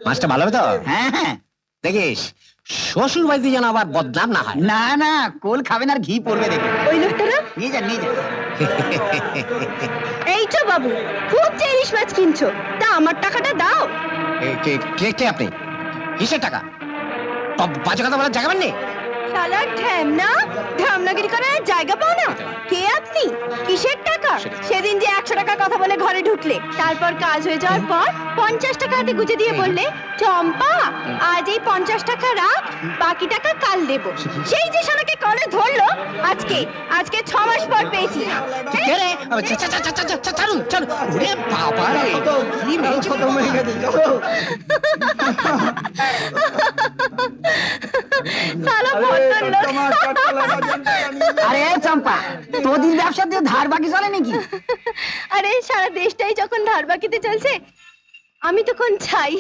মাছটা ভালো হবে তো? হ্যাঁ হ্যাঁ। দেখিস শ্বশুর বাড়িতে যেন আবার বদনাম না হয়। না না, কোল খাবেন আর ঘি পড়বে দেখে। ওই লোকটারা নিয়ে যান নিয়ে যান। এই তো বাবু, খুব যে ইলিশ মাছ কিনছো, তা আমার টাকাটা দাও। কে আপনি? কিসের টাকা? বাজে কথা বলার জায়গা নেই। শালা ঢ্যামনা, ঢ্যামনাগিরি করার জায়গা পাও না। কে আপনি? কিসের টাকা? সেদিন যে 100 টাকার কথা বলে ঘরে ঢুকলে, তারপর কাজ হয়ে যাওয়ার পর 50 টাকা হাতে গুজে দিয়ে বললে, চম্পা আজ এই 50 টাকা রাখ, বাকি টাকা কাল দেব। সেই যে শালাকে কলে ধরলো, আজকে 6 মাস পর পেয়েছি। কে রে? চলুন চলুন। ওরে বাবা রে, কি মেরেছে খতম হয়ে গেছে। শালা বদল লোক। আরে চম্পা, তোদের ব্যবসা দিয়ে ধার বাকি চলে নাকি? আরে সারা দেশটাই যখন ধার বাকিতে চলছে, আমি তখন চাই